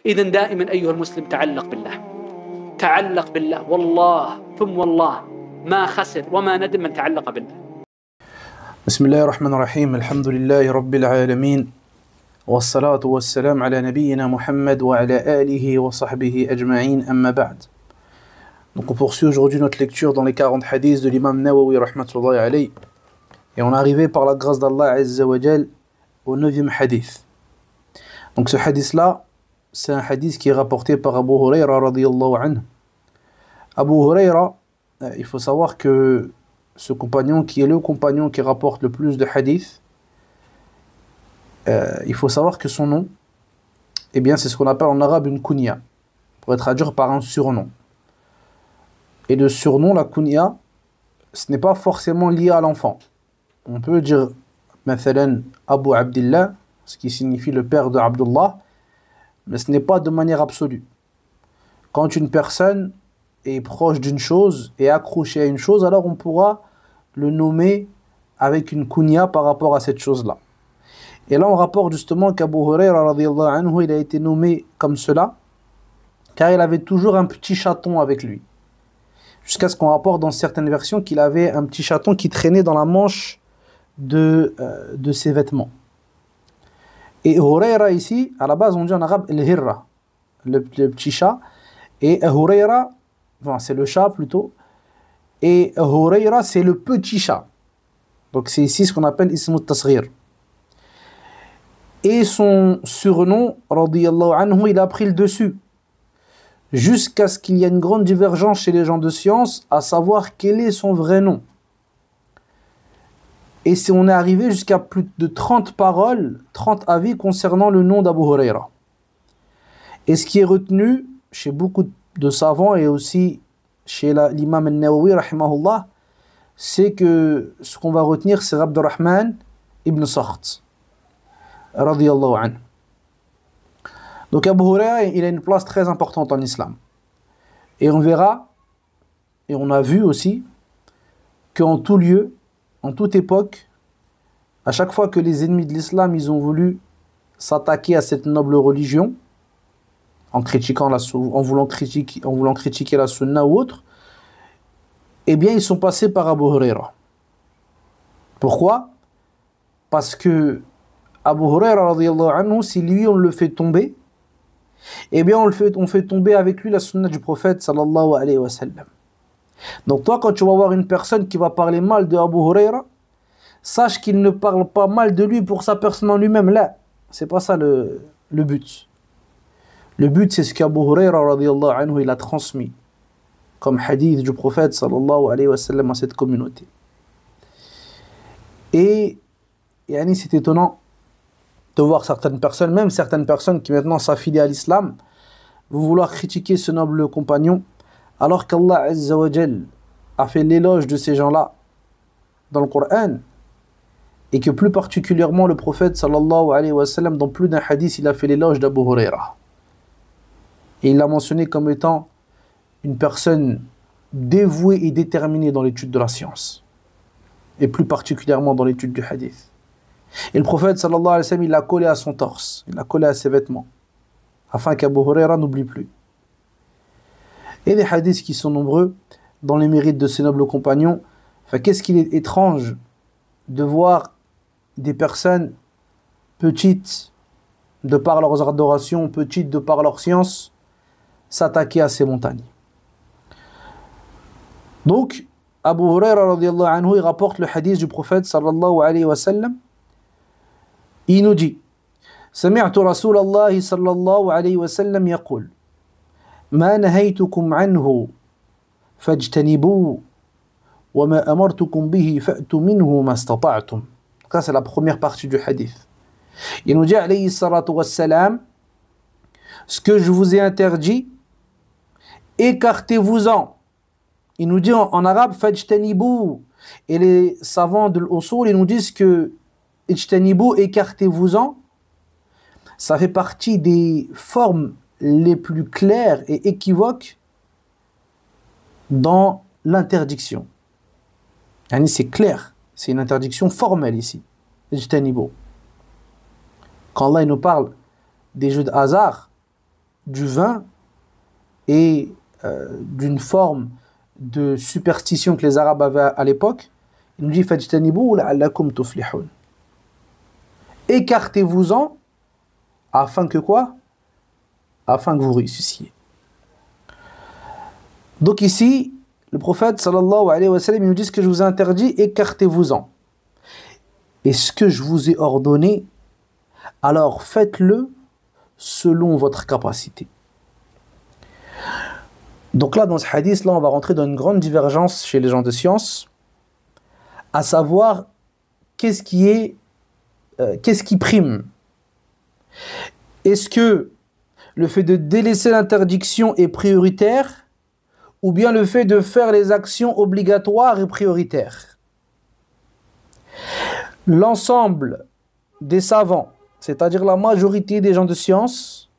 إذن دائما أيها المسلم تعلق بالله، تعلق بالله، والله ثم والله ما خسر وما ندم من تعلق بالله. بسم الله الرحمن الرحيم. الحمد لله رب العالمين، والصلاة والسلام على نبينا Muhammad wa ala alihi wa sahbihi ajma'in, amma ba'd. Donc on poursuit aujourd'hui notre lecture dans les 40 hadiths de l'imam Nawawi rahmatullahi alayhi, et on est arrivé par la grâce d'Allah Azza wa Jal au 9e hadith. Donc ce hadith là, c'est un hadith qui est rapporté par Abu Hurayra radiyallahu anhu. Abu Hurayra, il faut savoir que ce compagnon qui est le compagnon qui rapporte le plus de hadiths, il faut savoir que son nom, eh bien c'est ce qu'on appelle en arabe une kunya, pour être traduit par un surnom. Et le surnom, la kunya, ce n'est pas forcément lié à l'enfant. On peut dire مثلا Abu Abdillah, ce qui signifie le père de Abdullah, mais ce n'est pas de manière absolue. Quand une personne est proche d'une chose et accrochée à une chose, alors on pourra le nommer avec une kunya par rapport à cette chose-là. Et là on rapporte justement qu'Abu Hurayra radiyallahu anhu, il a été nommé comme cela car il avait toujours un petit chaton avec lui. Jusqu'à ce qu'on rapporte dans certaines versions qu'il avait un petit chaton qui traînait dans la manche de ses vêtements. Et Hurayra ici, à la base on dit en arabe el-hirra, le petit chat, et Hurayra, enfin, c'est le chat plutôt, et Hurayra c'est le petit chat. Donc c'est ici ce qu'on appelle ismu tasghir. Et son surnom, radiyallahu anhu, il a pris le dessus, jusqu'à ce qu'il y ait une grande divergence chez les gens de science, à savoir quel est son vrai nom. Et si on est arrivé jusqu'à plus de 30 paroles, 30 avis concernant le nom d'Abu Hurayra. Et ce qui est retenu chez beaucoup de savants et aussi chez l'imam al-Nawawi rahimahullah, c'est que ce qu'on va retenir, c'est Abdurrahman ibn Sakht radiyallahu anhu. Donc Abu Hurayra, il a une place très importante en islam. Et on verra, et on a vu aussi, qu'en tout lieu, en toute époque, à chaque fois que les ennemis de l'islam ils ont voulu s'attaquer à cette noble religion, en voulant critiquer la sunna ou autre, eh bien ils sont passés par Abu Hurayra. Pourquoi? Parce que Abu Hurayra radiyallahu anhu, si lui on le fait tomber, eh bien on fait tomber avec lui la sunna du prophète sallallahu alayhi wa sallam. Donc toi, quand tu vas voir une personne qui va parler mal de Abu Hurayra, sache qu'il ne parle pas mal de lui pour sa personne en lui-même. Là, c'est pas ça le but. Le but, c'est ce qu'Abu Hurayra radiyallahu anhu, il a transmis comme hadith du prophète sallallahu alayhi wa sallam à cette communauté. Et c'est étonnant de voir certaines personnes, même certaines personnes qui maintenant s'affilient à l'islam, vouloir critiquer ce noble compagnon, alors qu'Allah Azza wa Jal a fait l'éloge de ces gens-là dans le Coran, et que plus particulièrement le prophète sallallahu alayhi wa sallam, dans plus d'un hadith, il a fait l'éloge d'Abu Hurayra. Et il l'a mentionné comme étant une personne dévouée et déterminée dans l'étude de la science, et plus particulièrement dans l'étude du hadith. Et le prophète sallallahu alayhi wa sallam, il l'a collé à son torse, il l'a collé à ses vêtements, afin qu'Abu Hurayra n'oublie plus. Et des hadiths qui sont nombreux dans les mérites de ces nobles compagnons. Enfin, qu'est-ce qu'il est étrange de voir des personnes petites de par leurs adorations, petites de par leur science, s'attaquer à ces montagnes. Donc, Abu Hurayra radiyallahu anhu, il rapporte le hadith du prophète sallallahu alayhi wa sallam. Il nous dit: سمعت رسول الله صلى الله عليه وسلم يقول ما نهيتكم عنه فاجتنبوه وما أمرتكم به فأتوا منه ما استطعتم. Ça c'est la première partie du hadith. Il nous dit alayhi salatu wassalam, ce que je vous ai interdit, écartez-vous-en. Il nous dit en arabe fajtanibou, et les savants de l'usul ils nous disent que ijtanibou, écartez-vous-en, ça fait partie des formes les plus claires et équivoques dans l'interdiction. C'est clair, c'est une interdiction formelle ici. Ijtanibu. Quand Allah nous parle des jeux de hasard, du vin et d'une forme de superstition que les Arabes avaient à l'époque. Il nous dit fajtanibu la'allakum tuflihun. Écartez-vous-en afin que quoi? Afin que vous réussissiez. Donc ici, le prophète sallallahu alayhi wa sallam, il nous dit ce que je vous ai interdit, écartez-vous-en. Et ce que je vous ai ordonné, alors faites-le selon votre capacité. Donc là, dans ce hadith, là, on va rentrer dans une grande divergence chez les gens de science, à savoir qu'est-ce qui prime. Est-ce que le fait de délaisser l'interdiction est prioritaire, ou bien le fait de faire les actions obligatoires est prioritaire? L'ensemble des savants, c'est-à-dire la majorité des gens de science,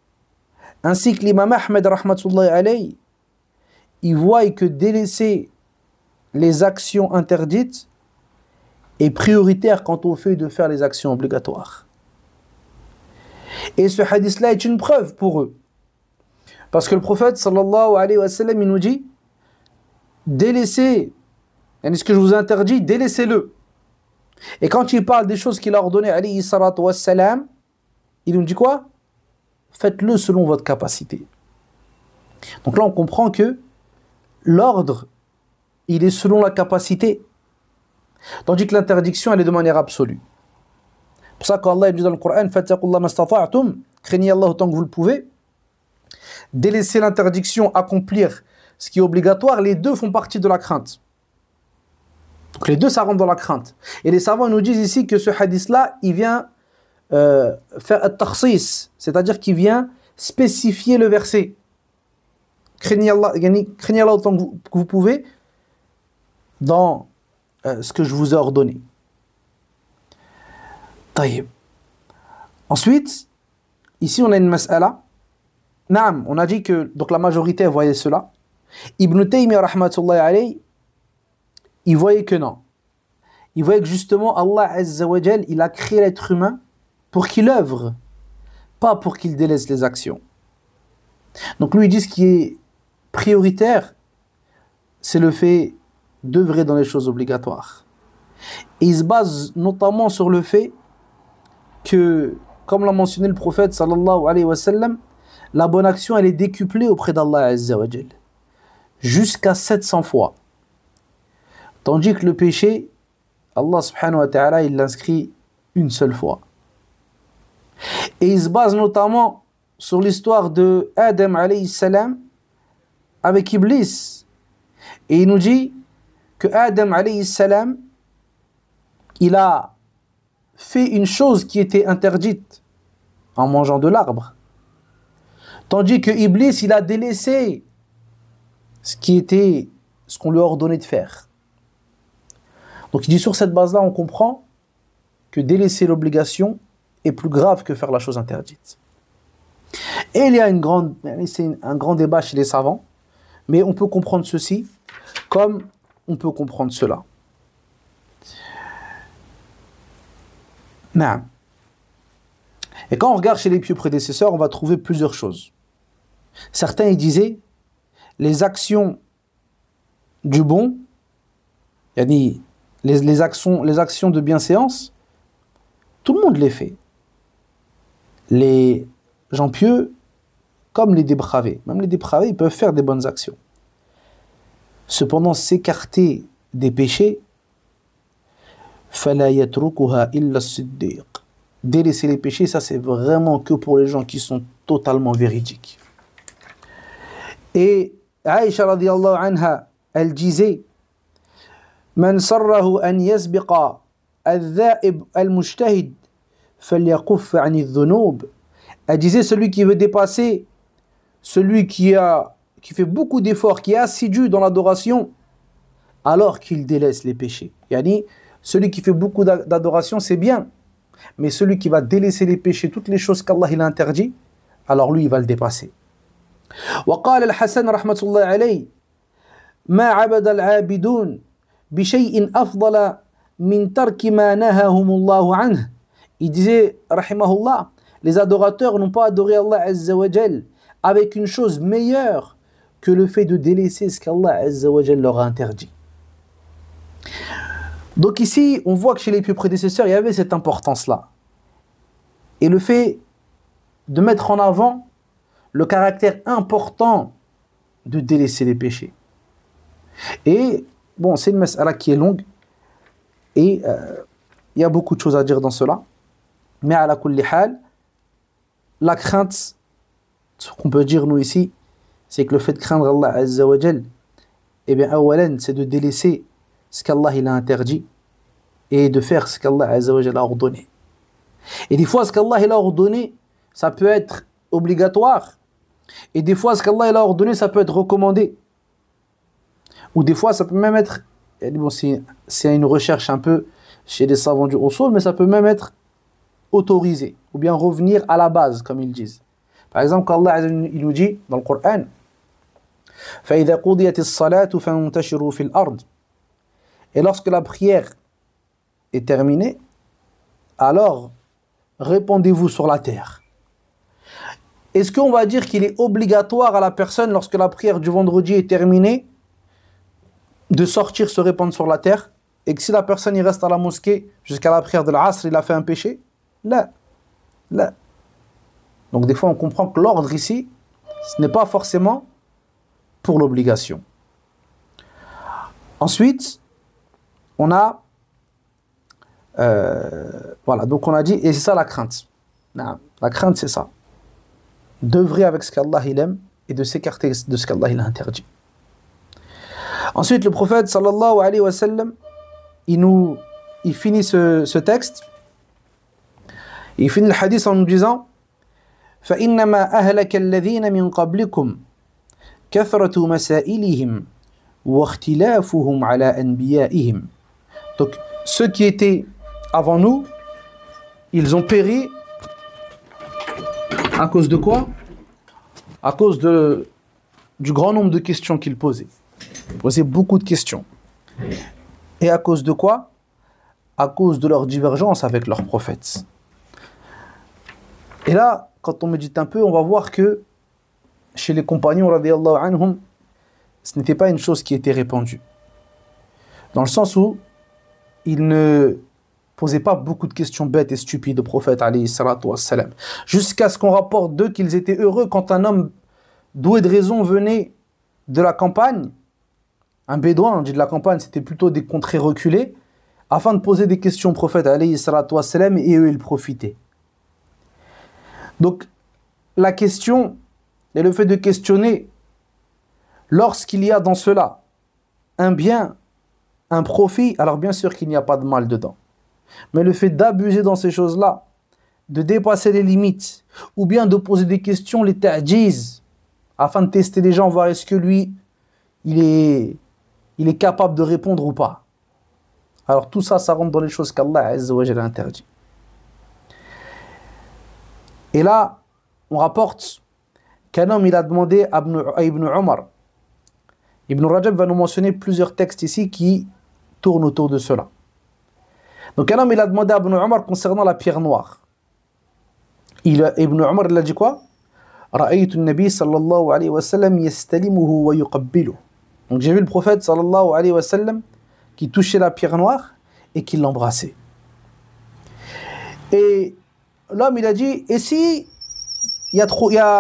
ainsi que l'imam Ahmed rahmatullahi alayhi, ils voient que délaisser les actions interdites est prioritaire quant au fait de faire les actions obligatoires. Et ce hadith-là est une preuve pour eux. Parce que le prophète sallallahu alayhi wa sallam, il nous dit, délaissez, ce que je vous interdis, délaissez-le. Et quand il parle des choses qu'il a ordonnées, alayhi salatu wassalam, il nous dit quoi? Faites-le selon votre capacité. Donc là, on comprend que l'ordre, il est selon la capacité. Tandis que l'interdiction, elle est de manière absolue. C'est pour ça qu'Allah dit dans le Coran, fattaqullah mastata'tum, craignez Allah autant que vous le pouvez. Délaisser l'interdiction, accomplir ce qui est obligatoire, les deux font partie de la crainte. Donc les deux, ça rentre dans la crainte. Et les savants nous disent ici que ce hadith-là, il vient faire un takhsis, c'est-à-dire qu'il vient spécifier le verset. Craignez Allah autant que vous pouvez dans ce que je vous ai ordonné. Taïb. Ensuite, ici on a une mas'ala. Naam, on a dit que donc la majorité voyait cela. Ibn Taymiyyah rahmatullahi alayhi, il voyait que non. Il voyait que justement Allah Azza wa Jal, il a créé l'être humain pour qu'il œuvre, pas pour qu'il délaisse les actions. Donc lui il dit ce qui est prioritaire, c'est le fait d'œuvrer dans les choses obligatoires. Et il se base notamment sur le fait que, comme l'a mentionné le prophète sallallahu alayhi wa sallam, la bonne action elle est décuplée auprès d'Allah Azza wa Jal, jusqu'à 700 fois. Tandis que le péché, Allah subhanahu wa ta'ala, il l'inscrit une seule fois. Et il se base notamment sur l'histoire de Adam alayhi salam avec Iblis. Et il nous dit que Adam alayhi salam, il a fait une chose qui était interdite en mangeant de l'arbre. Tandis que Iblis, il a délaissé ce qu'on lui a ordonné de faire. Donc il dit sur cette base-là, on comprend que délaisser l'obligation est plus grave que faire la chose interdite. Et il y a un grand débat chez les savants, mais on peut comprendre ceci comme on peut comprendre cela. Non. Et quand on regarde chez les pieux prédécesseurs, on va trouver plusieurs choses. Certains ils disaient les actions du bon, les actions de bienséance, tout le monde les fait. Les gens pieux comme les dépravés. Même les dépravés, ils peuvent faire des bonnes actions. Cependant, s'écarter des péchés, فَلَا يَتْرُكُهَا إِلَّا الصِّدِّيقِ. Délaisser les péchés, ça c'est vraiment que pour les gens qui sont totalement véridiques. Et Aïcha radiyallahu anha, elle disait من سره أن يسبق الذائب المجتهد فليكف عن الذنوب. Elle disait celui qui veut dépasser, celui qui fait beaucoup d'efforts, qui est assidu dans l'adoration, alors qu'il délaisse les péchés. Yani, celui qui fait beaucoup d'adoration, c'est bien, mais celui qui va délaisser les péchés, toutes les choses qu'Allah il a interdit, alors lui il va le dépasser. وقال الحسن رحمة الله عليه ما عبد العابدون بشيء أفضل من ترك ما نهاهم الله عنه. Il disait, rahimahullah, les adorateurs n'ont pas adoré Allah Azza wa Jal avec une chose meilleure que le fait de délaisser ce qu'Allah Azza wa Jalla leur a interdit. Donc ici, on voit que chez les pieux prédécesseurs, il y avait cette importance-là. Et le fait de mettre en avant le caractère important de délaisser les péchés. Et bon, c'est une mas'ala qui est longue et il y a beaucoup de choses à dire dans cela. Mais à la kulli hal, la crainte, ce qu'on peut dire nous ici, c'est que le fait de craindre Allah Azza wa Jal, eh bien, awalan, c'est de délaisser ce qu'Allah il a interdit et de faire ce qu'Allah Azza wa Jal a ordonné. Et des fois, ce qu'Allah il a ordonné, ça peut être obligatoire. Et des fois, ce qu'Allah il a ordonné, ça peut être recommandé. Ou des fois, ça peut même être, bon, c'est une recherche un peu chez les savants du usul, mais ça peut même être autorisé, ou bien revenir à la base, comme ils disent. Par exemple, quand Allah il nous dit dans le Coran, فَإِذَا قُضِيَتِ الصَّلَاةُ فَانْتَشِرُوا فِي الْأَرْضِ. Et lorsque la prière est terminée, alors répandez-vous sur la terre. Est-ce qu'on va dire qu'il est obligatoire à la personne, lorsque la prière du vendredi est terminée, de sortir se répandre sur la terre, et que si la personne il reste à la mosquée jusqu'à la prière de l'Asr, il a fait un péché? Là. Donc des fois on comprend que l'ordre ici, ce n'est pas forcément pour l'obligation. Ensuite, on a voilà, donc on a dit, et c'est ça la crainte. Non, la crainte c'est ça. D'œuvrer avec ce qu'Allah il aime et de s'écarter de ce qu'Allah il a interdit. Ensuite, le prophète sallallahu alayhi wa sallam, il finit ce texte, il finit le hadith en nous disant فَإِنَّمَا أَهْلَكَ الَّذِينَ مِنْ قَبْلِكُمْ كَثْرَةُ مَسَائِلِهِمْ وَاخْتِلَافُهُمْ عَلَى أَنْبِيَائِهِمْ. Donc, ceux qui étaient avant nous, ils ont péri à cause de quoi? À cause du grand nombre de questions qu'ils posaient. Ils posaient beaucoup de questions. Et à cause de quoi? À cause de leur divergence avec leurs prophètes. Et là, quand on médite un peu, on va voir que chez les compagnons, radiyallahu anhum, ce n'était pas une chose qui était répandue. Dans le sens où ils ne posaient pas beaucoup de questions bêtes et stupides au prophète, alayhi salatu wassalam. Jusqu'à ce qu'on rapporte d'eux qu'ils étaient heureux quand un homme doué de raison venait de la campagne. Un bédouin, on dit de la campagne, c'était plutôt des contrées reculées, afin de poser des questions au prophète, alayhi salatu wassalam, et eux, ils profitaient. Donc, la question et le fait de questionner, lorsqu'il y a dans cela un bien, un profit, alors bien sûr qu'il n'y a pas de mal dedans. Mais le fait d'abuser dans ces choses-là, de dépasser les limites, ou bien de poser des questions, les ta'jiz, afin de tester les gens, voir est-ce que lui, il est capable de répondre ou pas. Alors tout ça, ça rentre dans les choses qu'Allah Azza wa Jalla a interdit. Et là, on rapporte qu'un homme, il a demandé à Ibn Umar. Ibn Rajab va nous mentionner plusieurs textes ici qui tournent autour de cela. Donc un homme, il a demandé à Ibn Umar concernant la pierre noire. Ibn Umar, il a dit quoi? رأيت النبي صلى الله عليه وسلم يستلمه ويقبله. Donc j'ai vu le prophète sallallahu alayhi wa sallam qui touchait la pierre noire et qui l'embrassait. Et l'homme, il a dit, et si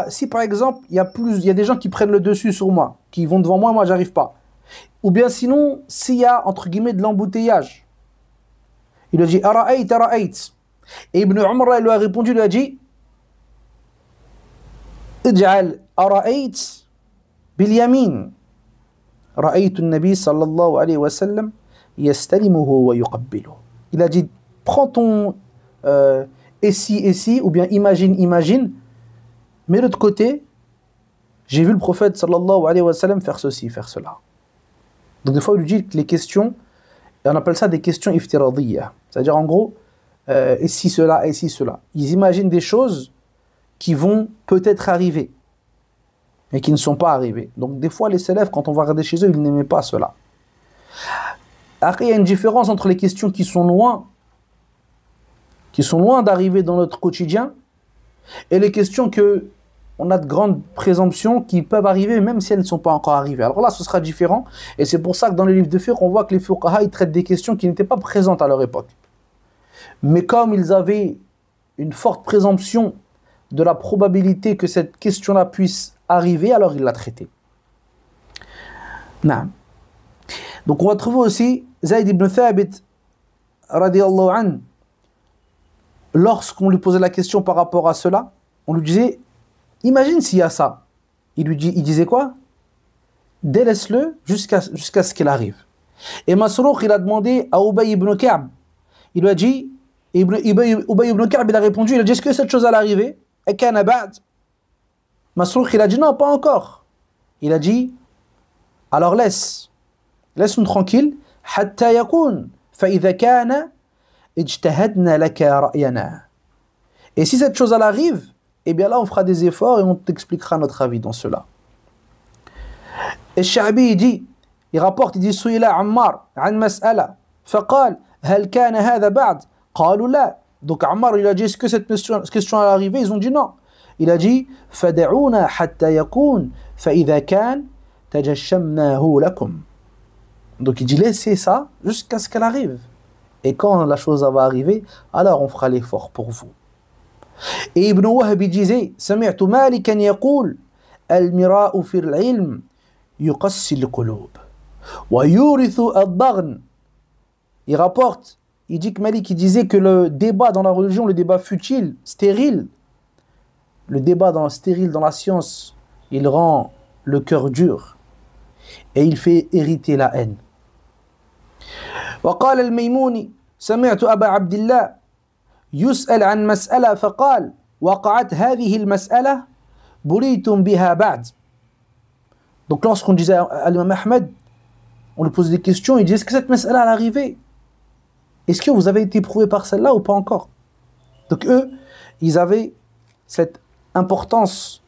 si par exemple il y a des gens qui prennent le dessus sur moi, qui vont devant moi, moi j'arrive pas, ou bien sinon s'il y a entre guillemets de l'embouteillage, il a dit ara'ayt ara'ayt, et Ibn Umar il lui a répondu, il lui a dit ij'al ara'ayt bil yamin, ra'aytu an-nabi sallallahu alayhi wa sallam yastalimuhu wa yuqabbiluhu. Il a dit, prends ton et si, ou bien imagine, mais de l'autre côté, j'ai vu le prophète sallallahu alayhi wa sallam faire ceci, faire cela. Donc des fois, il lui dit que les questions, on appelle ça des questions iftiradiyya, c'est-à-dire en gros, et si cela, et si cela. Ils imaginent des choses qui vont peut-être arriver, mais qui ne sont pas arrivées. Donc des fois, les salafs, quand on va regarder chez eux, ils n'aimaient pas cela. Après, il y a une différence entre les questions qui sont loin d'arriver dans notre quotidien, et les questions que on a de grandes présomptions qui peuvent arriver même si elles ne sont pas encore arrivées. Alors là, ce sera différent. Et c'est pour ça que dans les livres de fiqh, on voit que les fuqaha, ils traitent des questions qui n'étaient pas présentes à leur époque. Mais comme ils avaient une forte présomption de la probabilité que cette question-là puisse arriver, alors ils la traitaient. Non. Donc on va trouver aussi Zayd ibn Thabit, radiyallahu anhu, lorsqu'on lui posait la question par rapport à cela, on lui disait, imagine s'il y a ça. Il disait quoi? Délaisse-le jusqu'à ce qu'il arrive. Et Masrouq, il a demandé à Ubay ibn Ka'b, il lui a dit, Ubay ibn Ka'b, il a répondu, il a dit, est-ce que cette chose allait arriver? Et kana ba'd. Masrouq, il a dit, non, pas encore. Il a dit, alors laisse-nous tranquille, hatta yakun, fa idha kana, ijtahadna laka ra'yana. Et si cette chose elle arrive, eh bien là on fera des efforts et on t'expliquera notre avis dans cela. Et Sha'bi il rapporte, il dit Su'ila Ammar an mas'ala faqal hal kana hadha ba'd qalu la. Donc Ammar il a dit est-ce que cette question est arrivée? Ils ont dit non. Il a dit fad'una hatta yakun fa idha kan tajashamnahu lakum. Donc il dit laissez ça jusqu'à ce qu'elle arrive. Et quand la chose va arriver, alors on fera l'effort pour vous. Et Ibn Wahb disait, سمعت مالكا يقول المراء في العلم يقسي القلوب ويورث الضغن. Il rapporte, il dit que Malik il disait que le débat dans la religion, le débat futile, stérile, le débat stérile dans la science, il rend le cœur dur et il fait hériter la haine. وقال الميموني سمعت أبا عبد الله يسأل عن مسألة فقال وقعت هذه المسألة بليتم بها بعد. Donc lorsqu'on disait à l'imam Ahmed, on lui posait des questions, il disait est-ce que cette mas'ala est arrivée? Est-ce que vous avez été prouvé par celle-là ou pas encore? Donc eux, ils avaient cette importance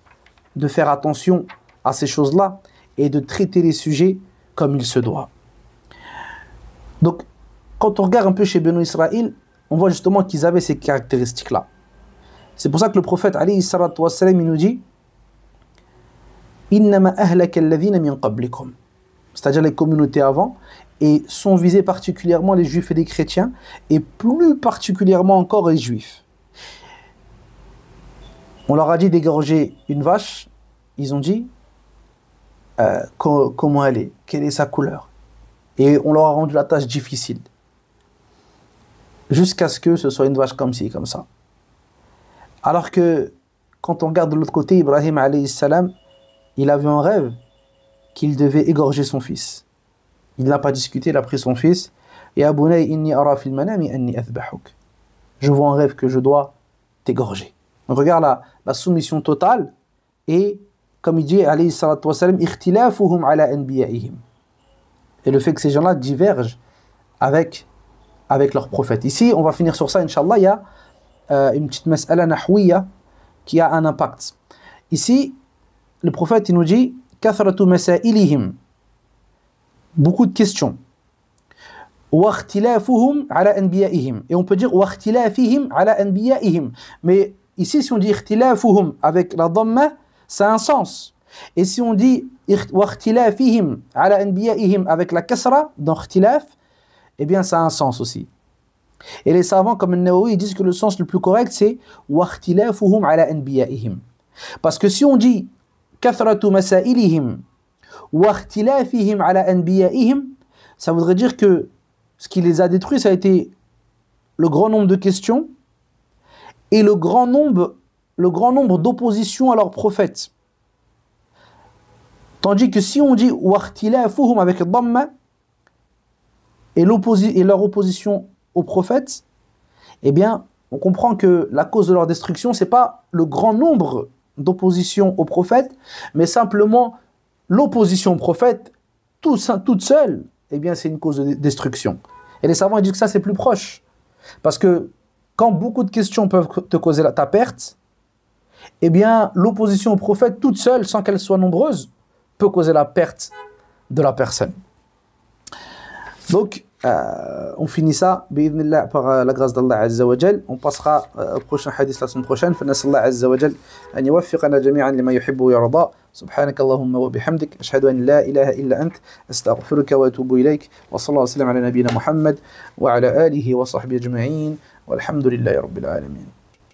de faire attention à ces choses-là et de traiter les sujets comme il se doit. Donc, quand on regarde un peu chez Banu Israël, on voit justement qu'ils avaient ces caractéristiques-là. C'est pour ça que le prophète, alayhi salatu wassalam, il nous dit Innama ahlaka alladhina min qablikum. C'est-à-dire les communautés avant, et sont visés particulièrement les juifs et les chrétiens, et plus particulièrement encore les juifs. On leur a dit d'égorger une vache, ils ont dit comment elle est, quelle est sa couleur. Et on leur a rendu la tâche difficile. Jusqu'à ce que ce soit une vache comme ci, comme ça. Alors que, quand on regarde de l'autre côté, Ibrahim alayhi salam, il avait un rêve qu'il devait égorger son fils. Il n'a pas discuté, il a pris son fils. Et Abunay inni ara fil manami anni athbahuk. Je vois un rêve que je dois t'égorger. On regarde la soumission totale et, comme il dit, alayhi salatu wassalam, ikhtilafuhum ala anbiya'ihim. Et le fait que ces gens-là divergent avec leur prophète. Ici, on va finir sur ça, Inch'Allah, il y a une petite mas'ala nahwiya qui a un impact. Ici, le prophète, il nous dit kathratu masailihim, beaucoup de questions. Wa ikhtilafuhum ala anbiya'ihim. Et on peut dire wa ikhtilafihim ala anbiya'ihim. Mais ici, si on dit ikhtilafuhum avec la dhamma, ça a un sens. Et si on dit واختلافهم على أنبيائهم avec la kasra dans ikhtilaf, eh bien ça a un sens aussi. Et les savants comme An-Nawawi disent que le sens le plus correct c'est واختلافهم على أنبيائهم. Parce que si on dit كثرة مسائلهم واختلافهم على أنبيائهم, ça voudrait dire que ce qui les a détruits, ça a été le grand nombre de questions et le grand nombre d'oppositions à leurs prophètes. Tandis que si on dit وَاخْتِلَافُهُمْ avec dhamma et leur opposition aux prophètes, eh bien, on comprend que la cause de leur destruction, c'est pas le grand nombre d'oppositions aux prophètes, mais simplement l'opposition aux prophètes, toute seule, eh bien, c'est une cause de destruction. Et les savants disent que ça, c'est plus proche. Parce que quand beaucoup de questions peuvent te causer ta perte, eh bien, l'opposition aux prophètes, toute seule, sans qu'elle soit nombreuse, peut causer la perte de la personne. Donc, on finit ça, bi'idhnillah, par la grâce d'Allah Azza wa Jal. On passera au prochain hadith la semaine prochaine. فنسأل الله عز وجل أن يوفقنا جميعا لما يحب ويرضى. سبحانك اللهم وبحمدك أشهد أن لا إله إلا أنت أستغفرك وأتوب إليك وصلى الله وسلم على نبينا محمد وعلى آله وصحبه أجمعين والحمد لله رب العالمين.